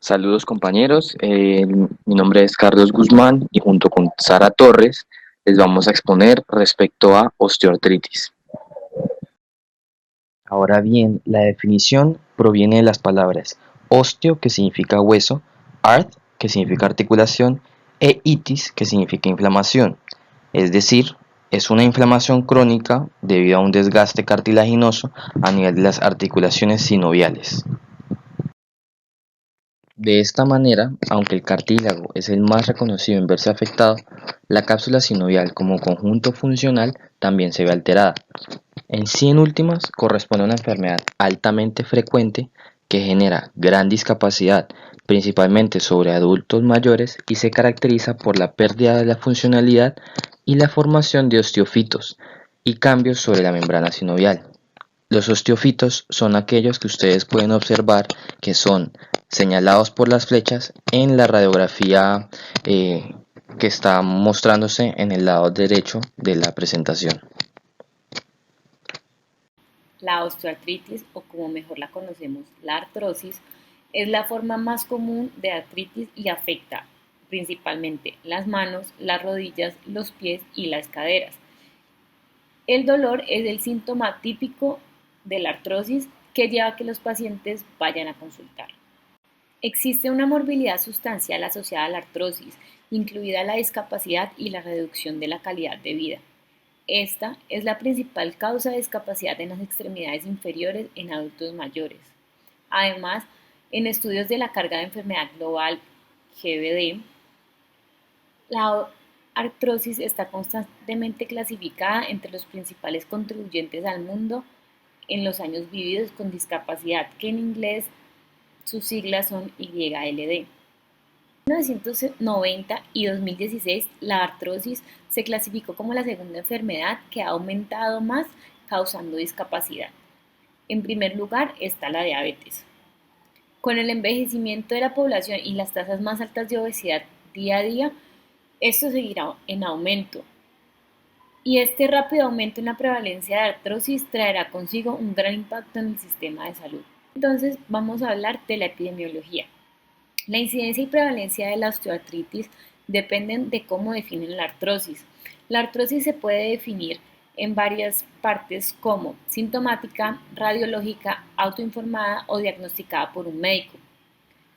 Saludos compañeros, mi nombre es Carlos Guzmán y junto con Sara Torres les vamos a exponer respecto a osteoartritis. Ahora bien, la definición proviene de las palabras osteo, que significa hueso, art, que significa articulación, e itis, que significa inflamación. Es decir, es una inflamación crónica debido a un desgaste cartilaginoso a nivel de las articulaciones sinoviales. De esta manera, aunque el cartílago es el más reconocido en verse afectado, la cápsula sinovial como conjunto funcional también se ve alterada. En sí, en últimas, corresponde a una enfermedad altamente frecuente que genera gran discapacidad, principalmente sobre adultos mayores, y se caracteriza por la pérdida de la funcionalidad y la formación de osteofitos y cambios sobre la membrana sinovial. Los osteofitos son aquellos que ustedes pueden observar que son señalados por las flechas en la radiografía que está mostrándose en el lado derecho de la presentación. La osteoartritis, o como mejor la conocemos, la artrosis, es la forma más común de artritis y afecta principalmente las manos, las rodillas, los pies y las caderas. El dolor es el síntoma típico de la artrosis que lleva a que los pacientes vayan a consultar. Existe una morbilidad sustancial asociada a la artrosis, incluida la discapacidad y la reducción de la calidad de vida. Esta es la principal causa de discapacidad en las extremidades inferiores en adultos mayores. Además, en estudios de la carga de enfermedad global (GBD), la artrosis está constantemente clasificada entre los principales contribuyentes al mundo en los años vividos con discapacidad, que en inglés sus siglas son YLD. En 1990 y 2016, la artrosis se clasificó como la segunda enfermedad que ha aumentado más causando discapacidad. En primer lugar está la diabetes. Con el envejecimiento de la población y las tasas más altas de obesidad día a día, esto seguirá en aumento. Y este rápido aumento en la prevalencia de artrosis traerá consigo un gran impacto en el sistema de salud. Entonces vamos a hablar de la epidemiología. La incidencia y prevalencia de la osteoartritis dependen de cómo definen la artrosis. La artrosis se puede definir en varias partes como sintomática, radiológica, autoinformada o diagnosticada por un médico.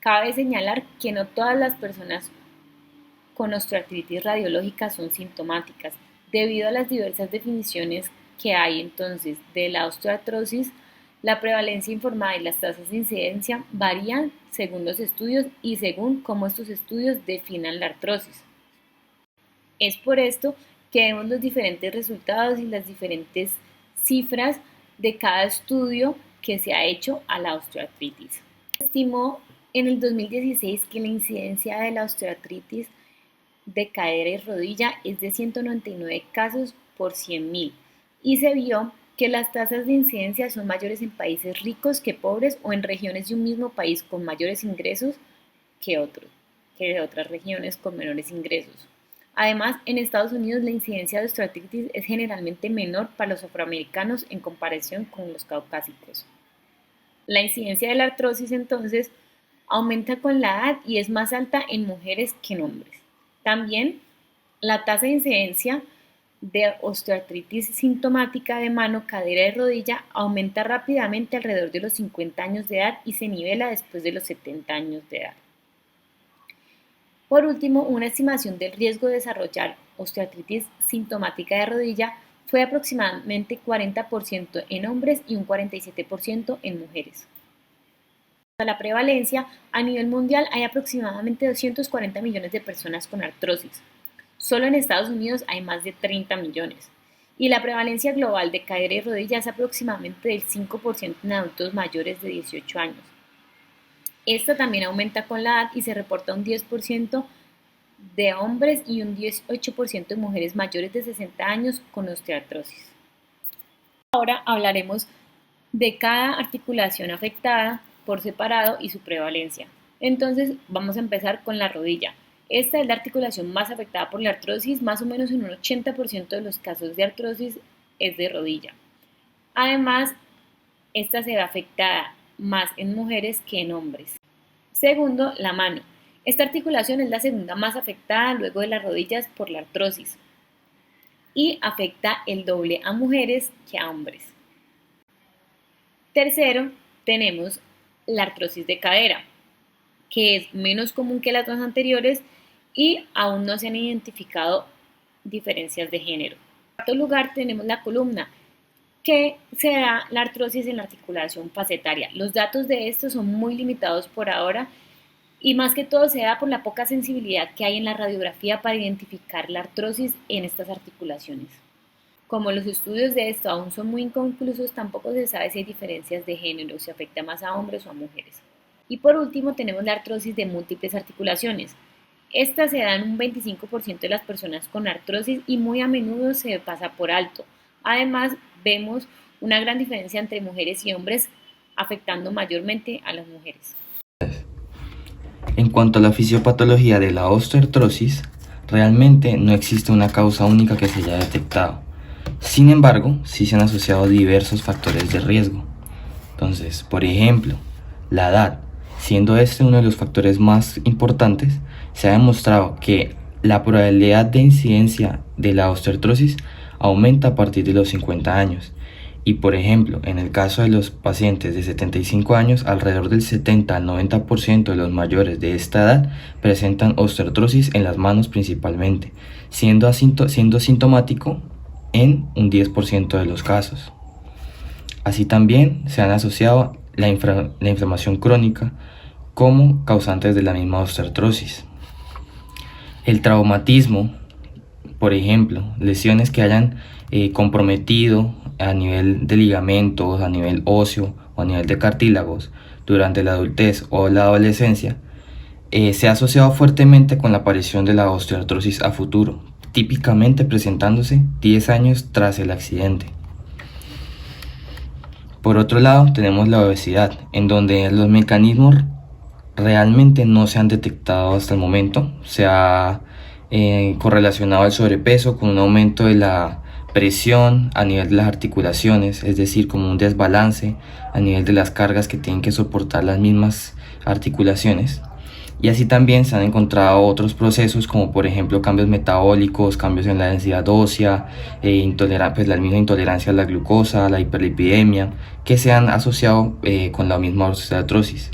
Cabe señalar que no todas las personas con osteoartritis radiológica son sintomáticas. Debido a las diversas definiciones que hay entonces de la osteoartrosis, la prevalencia informada y las tasas de incidencia varían según los estudios y según cómo estos estudios definan la artrosis. Es por esto que vemos los diferentes resultados y las diferentes cifras de cada estudio que se ha hecho a la osteoartritis. Se estimó en el 2016 que la incidencia de la osteoartritis de cadera y rodilla es de 199 casos por 100.000 y se vio que las tasas de incidencia son mayores en países ricos que pobres o en regiones de un mismo país con mayores ingresos que otras regiones con menores ingresos. Además, en Estados Unidos la incidencia de osteoartritis es generalmente menor para los afroamericanos en comparación con los caucásicos. La incidencia de la artrosis entonces aumenta con la edad y es más alta en mujeres que en hombres. También la tasa de incidencia de osteoartritis sintomática de mano, cadera y rodilla aumenta rápidamente alrededor de los 50 años de edad y se nivela después de los 70 años de edad. Por último, una estimación del riesgo de desarrollar osteoartritis sintomática de rodilla fue aproximadamente 40% en hombres y un 47% en mujeres. La prevalencia, a nivel mundial hay aproximadamente 240 millones de personas con artrosis. Solo en Estados Unidos hay más de 30 millones. Y la prevalencia global de cadera y rodilla es aproximadamente del 5% en adultos mayores de 18 años. Esta también aumenta con la edad y se reporta un 10% de hombres y un 18% de mujeres mayores de 60 años con osteoartrosis. Ahora hablaremos de cada articulación afectada por separado y su prevalencia. Entonces vamos a empezar con la rodilla. Esta es la articulación más afectada por la artrosis, más o menos en un 80% de los casos de artrosis es de rodilla. Además, esta se ve afectada más en mujeres que en hombres. Segundo, la mano. Esta articulación es la segunda más afectada luego de las rodillas por la artrosis y afecta el doble a mujeres que a hombres. Tercero, tenemos la artrosis de cadera, que es menos común que las dos anteriores y aún no se han identificado diferencias de género. En cuarto lugar, tenemos la columna, que se da la artrosis en la articulación facetaria. Los datos de esto son muy limitados por ahora y más que todo se da por la poca sensibilidad que hay en la radiografía para identificar la artrosis en estas articulaciones. Como los estudios de esto aún son muy inconclusos, tampoco se sabe si hay diferencias de género, si afecta más a hombres o a mujeres. Y por último tenemos la artrosis de múltiples articulaciones. Esta se da en un 25% de las personas con artrosis y muy a menudo se pasa por alto. Además, vemos una gran diferencia entre mujeres y hombres, afectando mayormente a las mujeres. En cuanto a la fisiopatología de la osteoartrosis, realmente no existe una causa única que se haya detectado. Sin embargo, sí se han asociado diversos factores de riesgo. Entonces, por ejemplo, la edad, siendo este uno de los factores más importantes, se ha demostrado que la probabilidad de incidencia de la osteoartrosis aumenta a partir de los 50 años. Y por ejemplo, en el caso de los pacientes de 75 años, alrededor del 70 al 90% de los mayores de esta edad presentan osteoartrosis en las manos principalmente, siendo sintomático en un 10% de los casos. Así también se han asociado la inflamación crónica como causantes de la misma osteoartrosis. El traumatismo, por ejemplo, lesiones que hayan comprometido a nivel de ligamentos, a nivel óseo o a nivel de cartílagos durante la adultez o la adolescencia, se ha asociado fuertemente con la aparición de la osteoartrosis a futuro, típicamente presentándose 10 años tras el accidente. Por otro lado, tenemos la obesidad, en donde los mecanismos realmente no se han detectado hasta el momento. Se ha correlacionado el sobrepeso con un aumento de la presión a nivel de las articulaciones, es decir, como un desbalance a nivel de las cargas que tienen que soportar las mismas articulaciones. Y así también se han encontrado otros procesos como por ejemplo cambios metabólicos, cambios en la densidad ósea, pues la misma intolerancia a la glucosa, la hiperlipidemia, que se han asociado con la misma osteoartrosis.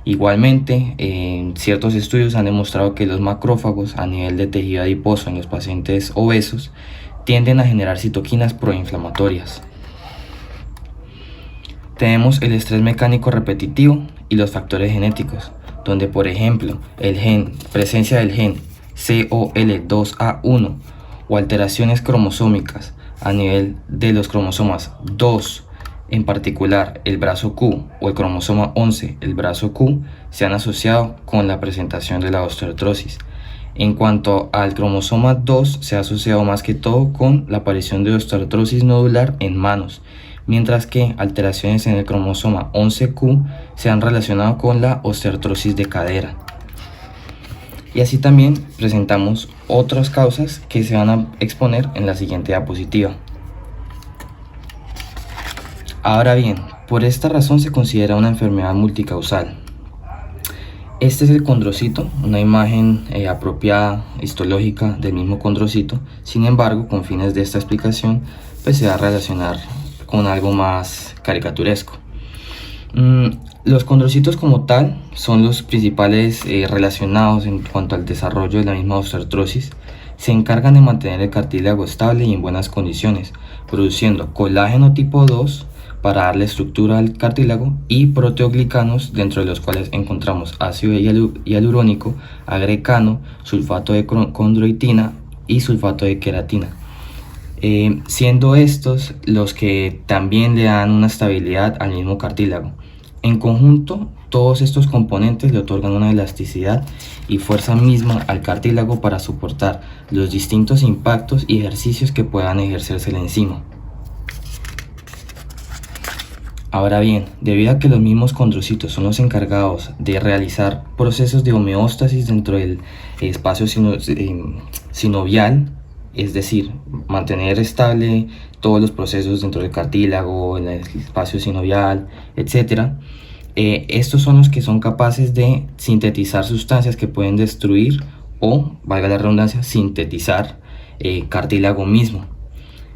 Igualmente, ciertos estudios han demostrado que los macrófagos a nivel de tejido adiposo en los pacientes obesos tienden a generar citoquinas proinflamatorias. Tenemos el estrés mecánico repetitivo y los factores genéticos, donde por ejemplo presencia del gen COL2A1 o alteraciones cromosómicas a nivel de los cromosomas 2, en particular el brazo Q o el cromosoma 11, el brazo Q, se han asociado con la presentación de la osteoartrosis. En cuanto al cromosoma 2, se ha asociado más que todo con la aparición de osteoartrosis nodular en manos, mientras que alteraciones en el cromosoma 11Q se han relacionado con la osteoartrosis de cadera. Y así también presentamos otras causas que se van a exponer en la siguiente diapositiva. Ahora bien, por esta razón se considera una enfermedad multicausal. Este es el condrocito, una imagen apropiada histológica del mismo condrocito. Sin embargo, con fines de esta explicación, pues se va a relacionar con algo más caricaturesco. Los condrocitos como tal son los principales relacionados en cuanto al desarrollo de la misma osteoartrosis. Se encargan de mantener el cartílago estable y en buenas condiciones, produciendo colágeno tipo 2 para darle estructura al cartílago y proteoglicanos, dentro de los cuales encontramos ácido hialurónico, agrecano, sulfato de condroitina y sulfato de queratina. Siendo estos los que también le dan una estabilidad al mismo cartílago. En conjunto, todos estos componentes le otorgan una elasticidad y fuerza misma al cartílago para soportar los distintos impactos y ejercicios que puedan ejercérsele encima. Ahora bien, debido a que los mismos condrocitos son los encargados de realizar procesos de homeostasis dentro del espacio sinovial, es decir, mantener estable todos los procesos dentro del cartílago, en el espacio sinovial, etc., Estos son los que son capaces de sintetizar sustancias que pueden destruir o, valga la redundancia, sintetizar cartílago mismo.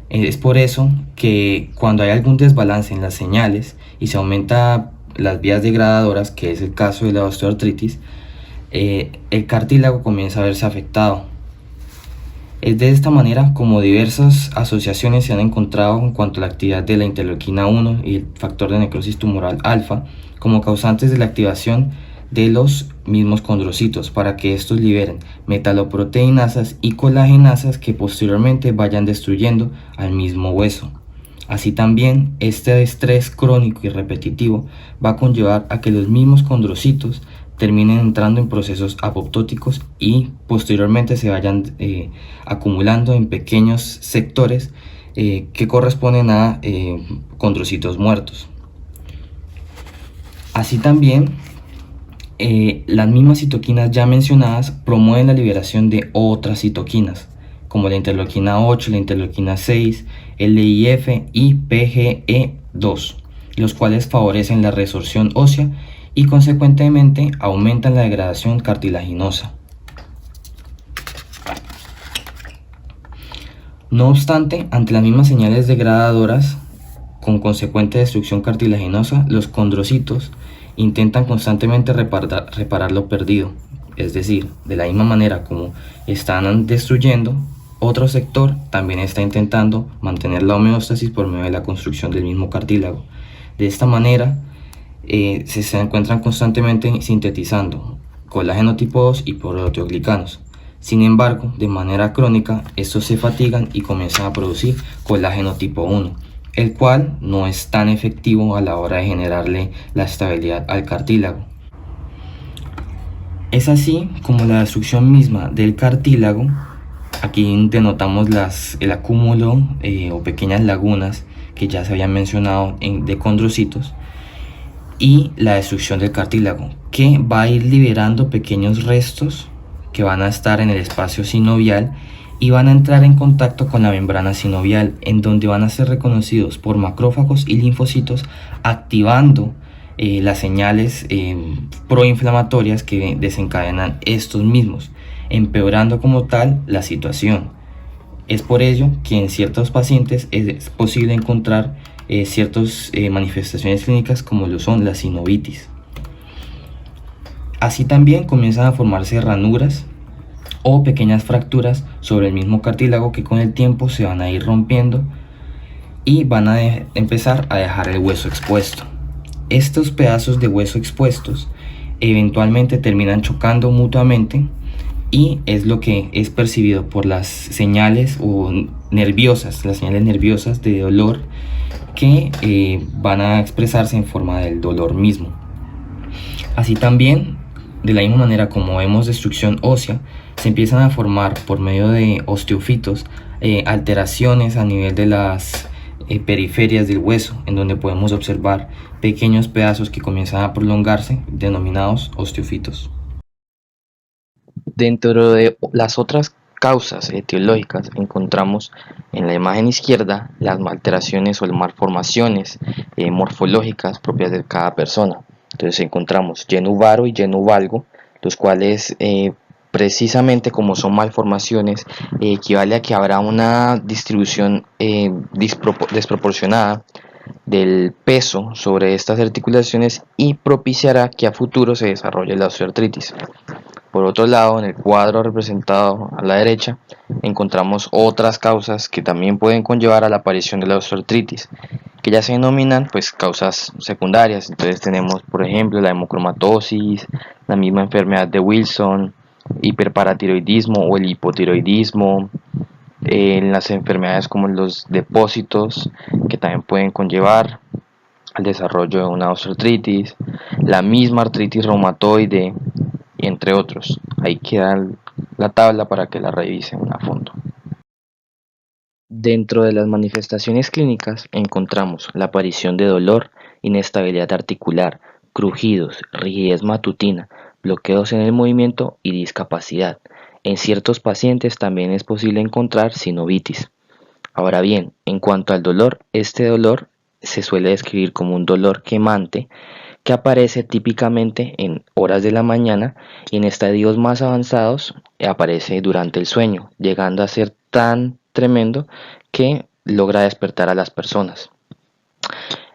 Es por eso que cuando hay algún desbalance en las señales y se aumenta las vías degradadoras, que es el caso de la osteoartritis, el cartílago comienza a verse afectado. Es de esta manera como diversas asociaciones se han encontrado en cuanto a la actividad de la interleuquina 1 y el factor de necrosis tumoral alfa como causantes de la activación de los mismos condrocitos para que estos liberen metaloproteinasas y colagenasas que posteriormente vayan destruyendo al mismo hueso. Así también, este estrés crónico y repetitivo va a conllevar a que los mismos condrocitos terminen entrando en procesos apoptóticos y posteriormente se vayan acumulando en pequeños sectores que corresponden a condrocitos muertos. Así también, las mismas citoquinas ya mencionadas promueven la liberación de otras citoquinas, como la interleuquina 8, la interleuquina 6, LIF y PGE2, los cuales favorecen la resorción ósea y consecuentemente aumentan la degradación cartilaginosa. No obstante, ante las mismas señales degradadoras con consecuente destrucción cartilaginosa, los condrocitos intentan constantemente reparar lo perdido, es decir, de la misma manera como están destruyendo, otro sector también está intentando mantener la homeostasis por medio de la construcción del mismo cartílago. De esta manera, se encuentran constantemente sintetizando colágeno tipo 2 y proteoglicanos. Sin embargo, de manera crónica, estos se fatigan y comienzan a producir colágeno tipo 1, el cual no es tan efectivo a la hora de generarle la estabilidad al cartílago. Es así como la destrucción misma del cartílago, aquí denotamos el acúmulo o pequeñas lagunas que ya se habían mencionado de condrocitos, y la destrucción del cartílago, que va a ir liberando pequeños restos que van a estar en el espacio sinovial y van a entrar en contacto con la membrana sinovial, en donde van a ser reconocidos por macrófagos y linfocitos, activando las señales proinflamatorias que desencadenan estos mismos, empeorando como tal la situación. Es por ello que en ciertos pacientes es posible encontrar ciertas manifestaciones clínicas como lo son la sinovitis. Así también comienzan a formarse ranuras o pequeñas fracturas sobre el mismo cartílago que con el tiempo se van a ir rompiendo y van a empezar a dejar el hueso expuesto. Estos pedazos de hueso expuestos eventualmente terminan chocando mutuamente y es lo que es percibido por las señales nerviosas de dolor que van a expresarse en forma del dolor mismo. Así también, de la misma manera como vemos destrucción ósea, se empiezan a formar por medio de osteofitos alteraciones a nivel de las periferias del hueso, en donde podemos observar pequeños pedazos que comienzan a prolongarse, denominados osteofitos. Dentro de las otras causas etiológicas encontramos en la imagen izquierda las alteraciones o malformaciones morfológicas propias de cada persona. Entonces encontramos genu varo y genu valgo, los cuales precisamente como son malformaciones equivale a que habrá una distribución desproporcionada del peso sobre estas articulaciones y propiciará que a futuro se desarrolle la osteoartritis. Por otro lado, en el cuadro representado a la derecha, encontramos otras causas que también pueden conllevar a la aparición de la osteoartritis, que ya se denominan pues causas secundarias. Entonces tenemos, por ejemplo, la hemocromatosis, la misma enfermedad de Wilson, hiperparatiroidismo o el hipotiroidismo, en las enfermedades como los depósitos, que también pueden conllevar al desarrollo de una osteoartritis, la misma artritis reumatoide, entre otros. Ahí queda la tabla para que la revisen a fondo. Dentro de las manifestaciones clínicas encontramos la aparición de dolor, inestabilidad articular, crujidos, rigidez matutina, bloqueos en el movimiento y discapacidad. En ciertos pacientes también es posible encontrar sinovitis. Ahora bien, en cuanto al dolor, este dolor se suele describir como un dolor quemante que aparece típicamente en horas de la mañana y en estadios más avanzados aparece durante el sueño, llegando a ser tan tremendo que logra despertar a las personas.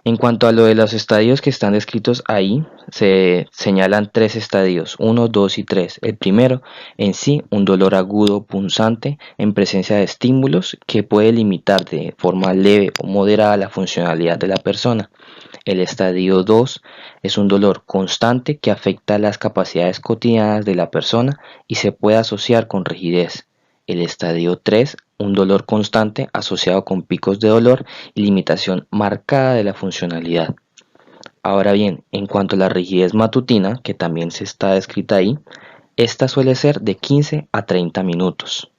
En cuanto a lo de los estadios que están descritos ahí, se señalan tres estadios, 1, 2 y 3. El primero, en sí, un dolor agudo punzante en presencia de estímulos que puede limitar de forma leve o moderada la funcionalidad de la persona. El estadio 2 es un dolor constante que afecta las capacidades cotidianas de la persona y se puede asociar con rigidez. El estadio 3, un dolor constante asociado con picos de dolor y limitación marcada de la funcionalidad. Ahora bien, en cuanto a la rigidez matutina, que también se está descrita ahí, esta suele ser de 15 a 30 minutos.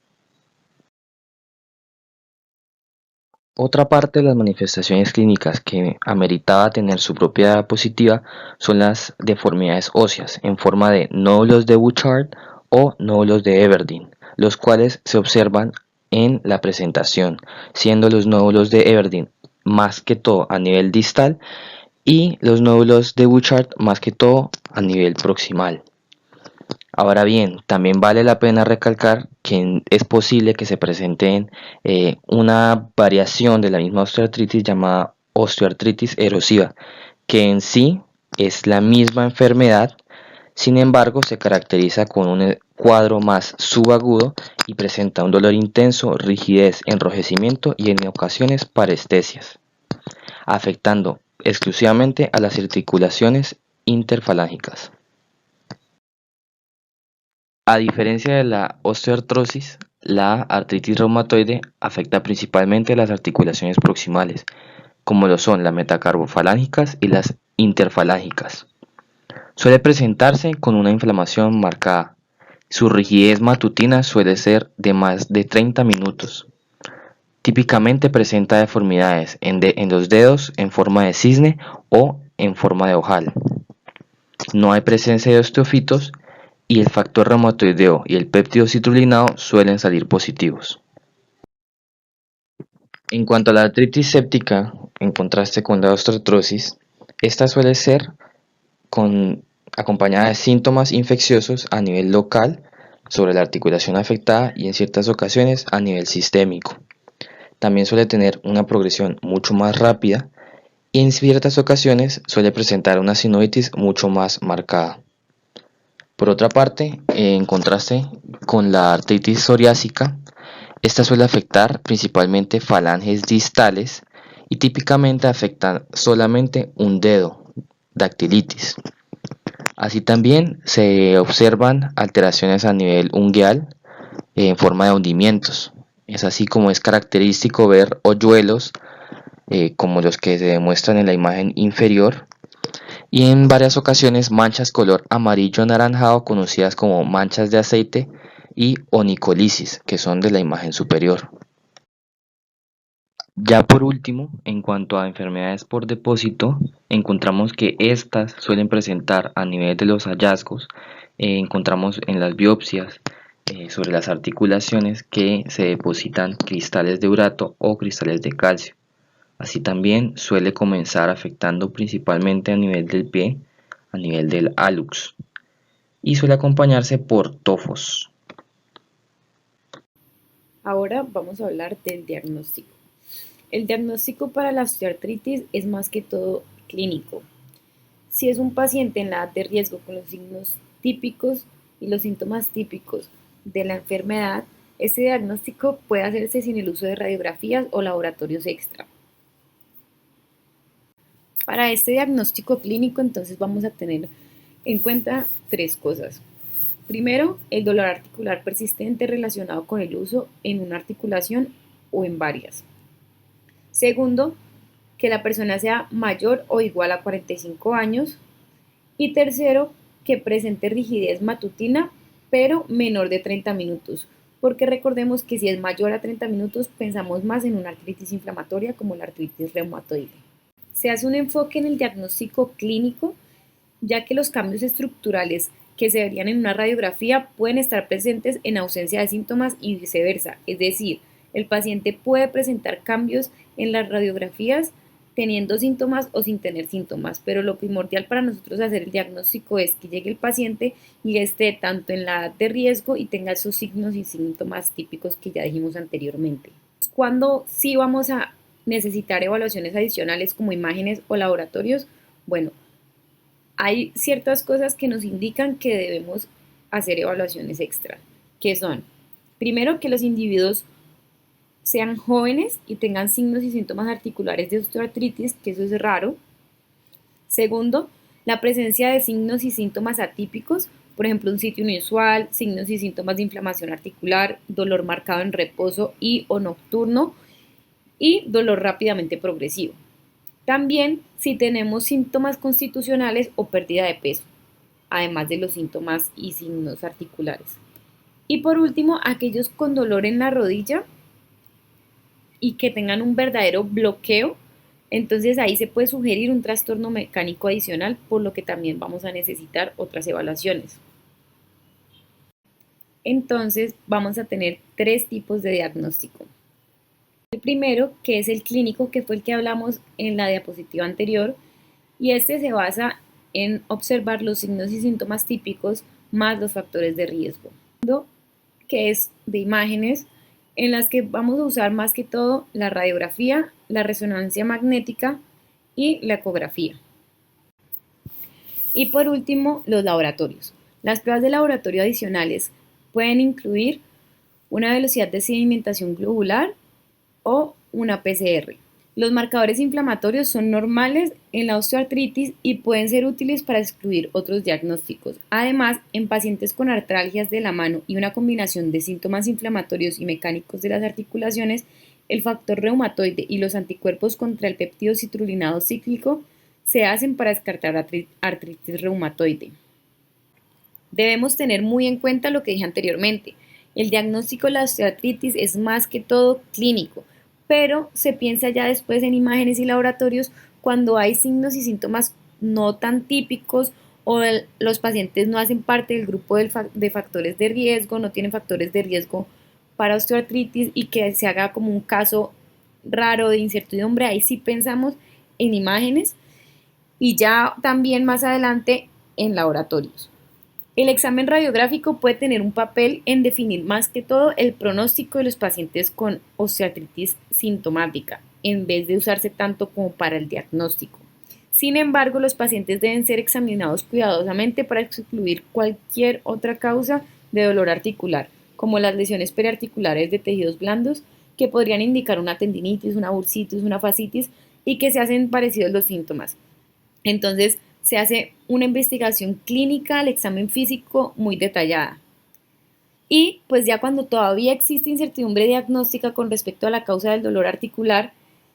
Otra parte de las manifestaciones clínicas que ameritaba tener su propia diapositiva son las deformidades óseas en forma de nódulos de Bouchard o nódulos de Everdeen, los cuales se observan en la presentación, siendo los nódulos de Everdeen más que todo a nivel distal y los nódulos de Bouchard más que todo a nivel proximal. Ahora bien, también vale la pena recalcar que es posible que se presenten una variación de la misma osteoartritis llamada osteoartritis erosiva, que en sí es la misma enfermedad, sin embargo se caracteriza con un cuadro más subagudo y presenta un dolor intenso, rigidez, enrojecimiento y en ocasiones parestesias, afectando exclusivamente a las articulaciones interfalángicas. A diferencia de la osteoartrosis, la artritis reumatoide afecta principalmente las articulaciones proximales, como lo son las metacarbofalángicas y las interfalángicas. Suele presentarse con una inflamación marcada. Su rigidez matutina suele ser de más de 30 minutos. Típicamente presenta deformidades en los dedos en forma de cisne o en forma de ojal. No hay presencia de osteofitos y el factor reumatoideo y el péptido citrulinado suelen salir positivos. En cuanto a la artritis séptica, en contraste con la osteoartrosis, esta suele ser acompañada de síntomas infecciosos a nivel local sobre la articulación afectada y en ciertas ocasiones a nivel sistémico. También suele tener una progresión mucho más rápida y en ciertas ocasiones suele presentar una sinovitis mucho más marcada. Por otra parte, en contraste con la artritis psoriásica, esta suele afectar principalmente falanges distales y típicamente afecta solamente un dedo, dactilitis. Así también se observan alteraciones a nivel ungueal en forma de hundimientos. Es así como es característico ver hoyuelos como los que se demuestran en la imagen inferior y en varias ocasiones manchas color amarillo anaranjado conocidas como manchas de aceite y onicolisis, que son de la imagen superior. Ya por último, en cuanto a enfermedades por depósito, encontramos que estas suelen presentar a nivel de los hallazgos, encontramos en las biopsias sobre las articulaciones que se depositan cristales de urato o cristales de calcio. Así también suele comenzar afectando principalmente a nivel del pie, a nivel del hallux, y suele acompañarse por tofos. Ahora vamos a hablar del diagnóstico. El diagnóstico para la osteoartritis es más que todo clínico. Si es un paciente en la edad de riesgo con los signos típicos y los síntomas típicos de la enfermedad, este diagnóstico puede hacerse sin el uso de radiografías o laboratorios extra. Para este diagnóstico clínico, entonces vamos a tener en cuenta tres cosas. Primero, el dolor articular persistente relacionado con el uso en una articulación o en varias. Segundo, que la persona sea mayor o igual a 45 años. Y tercero, que presente rigidez matutina, pero menor de 30 minutos. Porque recordemos que si es mayor a 30 minutos, pensamos más en una artritis inflamatoria como la artritis reumatoide. Se hace un enfoque en el diagnóstico clínico, ya que los cambios estructurales que se verían en una radiografía pueden estar presentes en ausencia de síntomas y viceversa. Es decir, el paciente puede presentar cambios en las radiografías teniendo síntomas o sin tener síntomas, pero lo primordial para nosotros hacer el diagnóstico es que llegue el paciente y esté tanto en la edad de riesgo y tenga esos signos y síntomas típicos que ya dijimos anteriormente. ¿Cuándo sí vamos a necesitar evaluaciones adicionales como imágenes o laboratorios? Bueno, hay ciertas cosas que nos indican que debemos hacer evaluaciones extra, que son, primero, que los individuos sean jóvenes y tengan signos y síntomas articulares de osteoartritis, que eso es raro. Segundo, la presencia de signos y síntomas atípicos, por ejemplo, un sitio inusual, signos y síntomas de inflamación articular, dolor marcado en reposo y o nocturno y dolor rápidamente progresivo. También si tenemos síntomas constitucionales o pérdida de peso, además de los síntomas y signos articulares. Y por último, aquellos con dolor en la rodilla y que tengan un verdadero bloqueo, entonces ahí se puede sugerir un trastorno mecánico adicional, por lo que también vamos a necesitar otras evaluaciones. Entonces vamos a tener 3 tipos de diagnóstico. El primero, que es el clínico, que fue el que hablamos en la diapositiva anterior, y este se basa en observar los signos y síntomas típicos más los factores de riesgo. Segundo, que es de imágenes, en las que vamos a usar más que todo la radiografía, la resonancia magnética y la ecografía. Y por último, los laboratorios. Las pruebas de laboratorio adicionales pueden incluir una velocidad de sedimentación globular o una PCR. Los marcadores inflamatorios son normales en la osteoartritis y pueden ser útiles para excluir otros diagnósticos. Además, en pacientes con artralgias de la mano y una combinación de síntomas inflamatorios y mecánicos de las articulaciones, el factor reumatoide y los anticuerpos contra el péptido citrulinado cíclico se hacen para descartar artritis reumatoide. Debemos tener muy en cuenta lo que dije anteriormente. El diagnóstico de la osteoartritis es más que todo clínico, pero se piensa ya después en imágenes y laboratorios cuando hay signos y síntomas no tan típicos o los pacientes no hacen parte del grupo de factores de riesgo, no tienen factores de riesgo para osteoartritis y que se haga como un caso raro de incertidumbre. Ahí sí pensamos en imágenes y ya también más adelante en laboratorios. El examen radiográfico puede tener un papel en definir más que todo el pronóstico de los pacientes con osteoartritis sintomática, en vez de usarse tanto como para el diagnóstico. Sin embargo, los pacientes deben ser examinados cuidadosamente para excluir cualquier otra causa de dolor articular, como las lesiones periarticulares de tejidos blandos, que podrían indicar una tendinitis, una bursitis, una fascitis y que se hacen parecidos los síntomas. Entonces, se hace una investigación clínica al examen físico muy detallada. Y pues ya cuando todavía existe incertidumbre diagnóstica con respecto a la causa del dolor articular,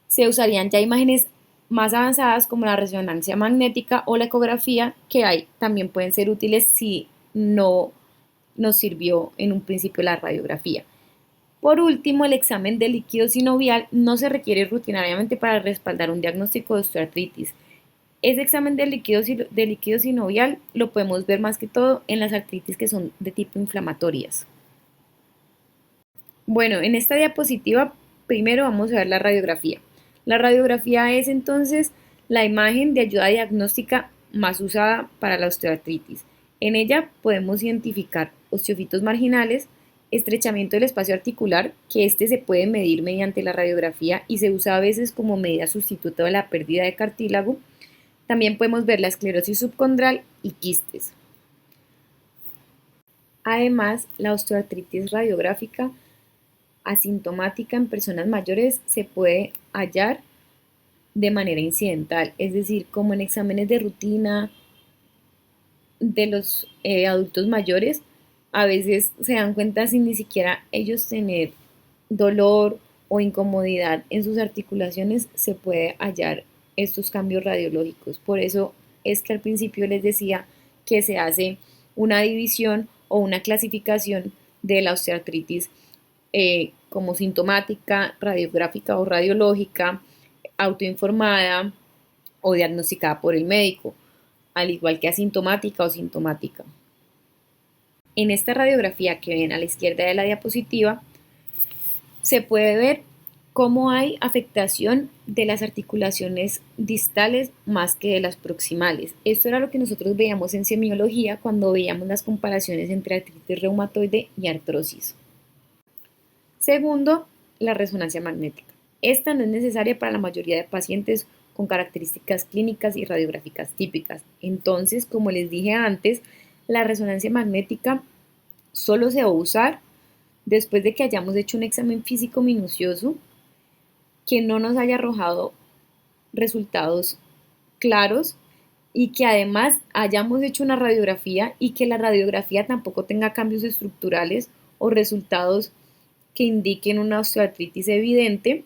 se usarían ya imágenes más avanzadas como la resonancia magnética o la ecografía, que también pueden ser útiles si no nos sirvió en un principio la radiografía. Por último, el examen de líquido sinovial no se requiere rutinariamente para respaldar un diagnóstico de osteoartritis. Ese examen de líquido sinovial lo podemos ver más que todo en las artritis que son de tipo inflamatorias. Bueno, en esta diapositiva primero vamos a ver la radiografía. La radiografía es entonces la imagen de ayuda diagnóstica más usada para la osteoartritis. En ella podemos identificar osteofitos marginales, estrechamiento del espacio articular, que se puede medir mediante la radiografía y se usa a veces como medida sustituta de la pérdida de cartílago. También podemos ver la esclerosis subcondral y quistes. Además, la osteoartritis radiográfica asintomática en personas mayores se puede hallar de manera incidental, es decir, como en exámenes de rutina de los adultos mayores, a veces se dan cuenta sin ni siquiera ellos tener dolor o incomodidad en sus articulaciones, se puede hallar estos cambios radiológicos. Por eso es que al principio les decía que se hace una división o una clasificación de la osteoartritis como sintomática, radiográfica o radiológica, autoinformada o diagnosticada por el médico, al igual que asintomática o sintomática. En esta radiografía que ven a la izquierda de la diapositiva, se puede ver cómo hay afectación de las articulaciones distales más que de las proximales. Esto era lo que nosotros veíamos en semiología cuando veíamos las comparaciones entre artritis reumatoide y artrosis. Segundo, la resonancia magnética. Esta no es necesaria para la mayoría de pacientes con características clínicas y radiográficas típicas. Entonces, como les dije antes, la resonancia magnética solo se va a usar después de que hayamos hecho un examen físico minucioso que no nos haya arrojado resultados claros y que además hayamos hecho una radiografía y que la radiografía tampoco tenga cambios estructurales o resultados que indiquen una osteoartritis evidente.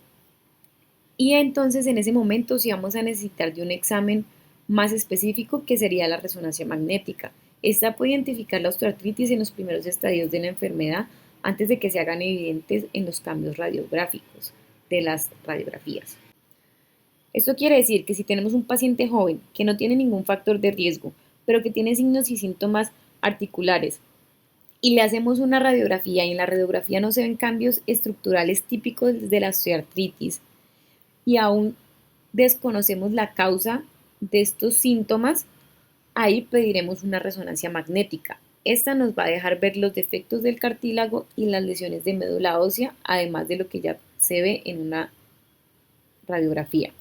Y entonces en ese momento sí vamos a necesitar de un examen más específico que sería la resonancia magnética. Esta puede identificar la osteoartritis en los primeros estadios de la enfermedad antes de que se hagan evidentes en los cambios radiográficos de las radiografías. Esto quiere decir que si tenemos un paciente joven que no tiene ningún factor de riesgo, pero que tiene signos y síntomas articulares, y le hacemos una radiografía y en la radiografía no se ven cambios estructurales típicos de la osteoartritis y aún desconocemos la causa de estos síntomas, ahí pediremos una resonancia magnética. Esta nos va a dejar ver los defectos del cartílago y las lesiones de médula ósea, además de lo que ya se ve en una radiografía.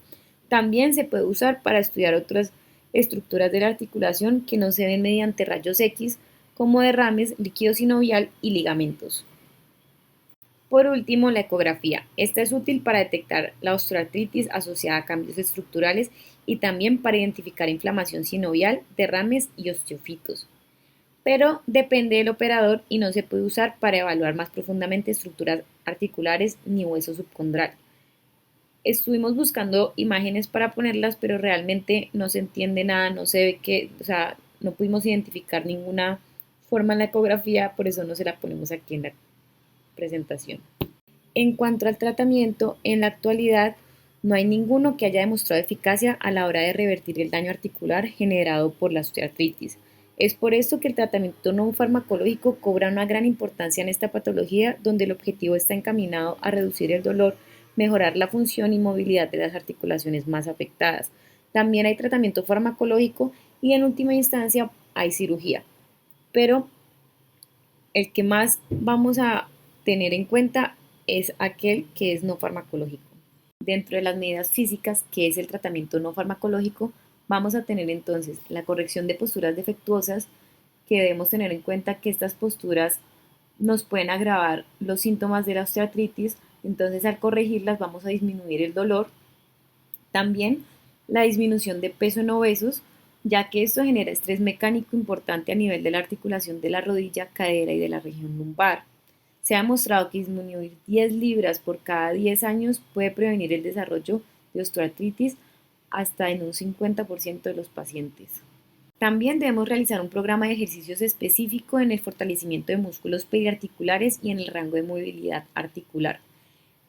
También se puede usar para estudiar otras estructuras de la articulación que no se ven mediante rayos X, como derrames, líquido sinovial y ligamentos. Por último, la ecografía. Esta es útil para detectar la osteoartritis asociada a cambios estructurales y también para identificar inflamación sinovial, derrames y osteofitos. Pero depende del operador y no se puede usar para evaluar más profundamente estructuras articulares ni hueso subcondral. Estuvimos buscando imágenes para ponerlas, pero realmente no se entiende nada, no se ve que, no pudimos identificar ninguna forma en la ecografía, por eso no se la ponemos aquí en la presentación. En cuanto al tratamiento, en la actualidad no hay ninguno que haya demostrado eficacia a la hora de revertir el daño articular generado por la osteoartritis. Es por esto que el tratamiento no farmacológico cobra una gran importancia en esta patología, donde el objetivo está encaminado a reducir el dolor, mejorar la función y movilidad de las articulaciones más afectadas. También hay tratamiento farmacológico y en última instancia hay cirugía. Pero el que más vamos a tener en cuenta es aquel que es no farmacológico. Dentro de las medidas físicas, que es el tratamiento no farmacológico, vamos a tener entonces la corrección de posturas defectuosas, que debemos tener en cuenta que estas posturas nos pueden agravar los síntomas de la osteoartritis, entonces al corregirlas vamos a disminuir el dolor. También la disminución de peso en obesos, ya que esto genera estrés mecánico importante a nivel de la articulación de la rodilla, cadera y de la región lumbar. Se ha demostrado que disminuir 10 libras por cada 10 años puede prevenir el desarrollo de osteoartritis hasta en un 50% de los pacientes. También debemos realizar un programa de ejercicios específico en el fortalecimiento de músculos periarticulares y en el rango de movilidad articular.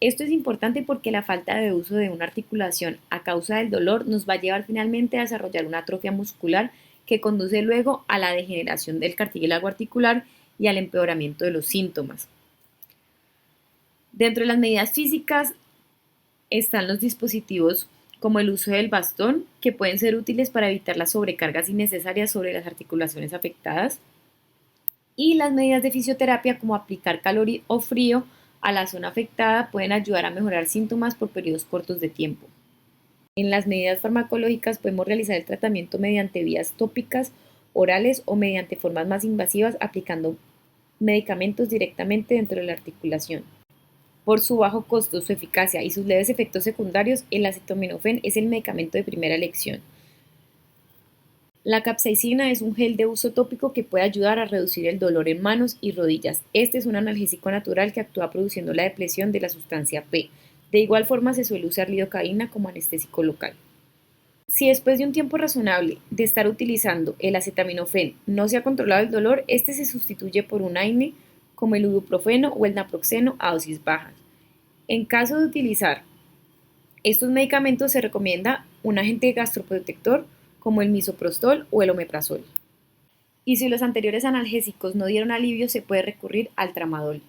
Esto es importante porque la falta de uso de una articulación a causa del dolor nos va a llevar finalmente a desarrollar una atrofia muscular que conduce luego a la degeneración del cartílago articular y al empeoramiento de los síntomas. Dentro de las medidas físicas están los dispositivos como el uso del bastón, que pueden ser útiles para evitar las sobrecargas innecesarias sobre las articulaciones afectadas, y las medidas de fisioterapia como aplicar calor o frío a la zona afectada pueden ayudar a mejorar síntomas por periodos cortos de tiempo. En las medidas farmacológicas podemos realizar el tratamiento mediante vías tópicas, orales o mediante formas más invasivas aplicando medicamentos directamente dentro de la articulación. Por su bajo costo, su eficacia y sus leves efectos secundarios, el acetaminofén es el medicamento de primera elección. La capsaicina es un gel de uso tópico que puede ayudar a reducir el dolor en manos y rodillas. Este es un analgésico natural que actúa produciendo la depresión de la sustancia P. De igual forma se suele usar lidocaína como anestésico local. Si después de un tiempo razonable de estar utilizando el acetaminofén no se ha controlado el dolor, este se sustituye por un AINE como el ibuprofeno o el naproxeno a dosis bajas. En caso de utilizar estos medicamentos se recomienda un agente gastroprotector como el misoprostol o el omeprazol. Y si los anteriores analgésicos no dieron alivio, se puede recurrir al tramadol.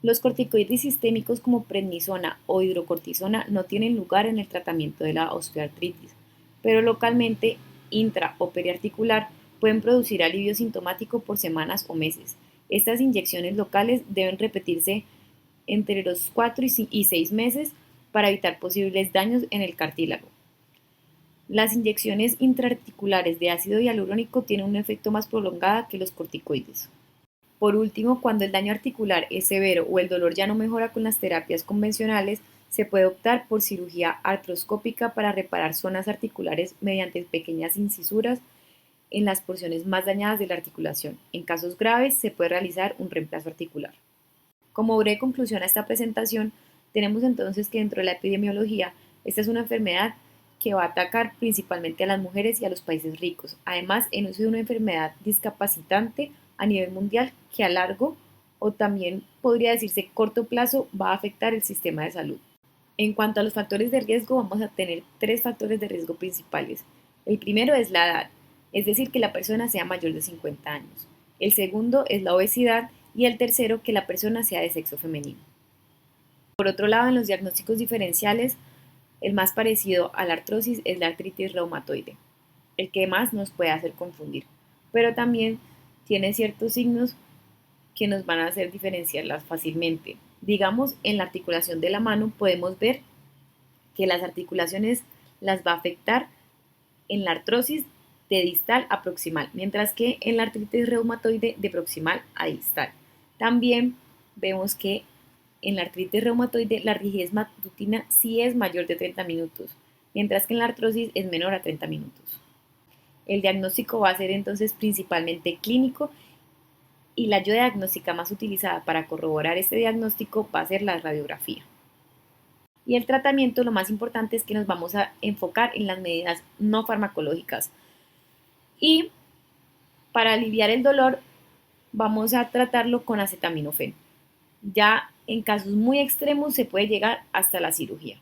Los corticoides sistémicos como prednisona o hidrocortisona no tienen lugar en el tratamiento de la osteoartritis, pero localmente, intra o periarticular, pueden producir alivio sintomático por semanas o meses. Estas inyecciones locales deben repetirse entre los 4 y 6 meses para evitar posibles daños en el cartílago. Las inyecciones intraarticulares de ácido hialurónico tienen un efecto más prolongado que los corticoides. Por último, cuando el daño articular es severo o el dolor ya no mejora con las terapias convencionales, se puede optar por cirugía artroscópica para reparar zonas articulares mediante pequeñas incisuras en las porciones más dañadas de la articulación. En casos graves, se puede realizar un reemplazo articular. Como breve conclusión a esta presentación, tenemos entonces que dentro de la epidemiología, esta es una enfermedad que va a atacar principalmente a las mujeres y a los países ricos. Además, es una enfermedad discapacitante a nivel mundial que a largo o también podría decirse corto plazo va a afectar el sistema de salud. En cuanto a los factores de riesgo, vamos a tener 3 factores de riesgo principales. El primero es la edad, es decir, que la persona sea mayor de 50 años. El segundo es la obesidad y el tercero que la persona sea de sexo femenino. Por otro lado, en los diagnósticos diferenciales, el más parecido a la artrosis es la artritis reumatoide, el que más nos puede hacer confundir, pero también tiene ciertos signos que nos van a hacer diferenciarlas fácilmente. Digamos, en la articulación de la mano podemos ver que las articulaciones las va a afectar en la artrosis de distal a proximal, mientras que en la artritis reumatoide de proximal a distal. También vemos que en la artritis reumatoide la rigidez matutina sí es mayor de 30 minutos, mientras que en la artrosis es menor a 30 minutos. El diagnóstico va a ser entonces principalmente clínico y la ayuda diagnóstica más utilizada para corroborar este diagnóstico va a ser la radiografía. Y el tratamiento, lo más importante es que nos vamos a enfocar en las medidas no farmacológicas. Y para aliviar el dolor vamos a tratarlo con acetaminofén. Ya en casos muy extremos se puede llegar hasta la cirugía.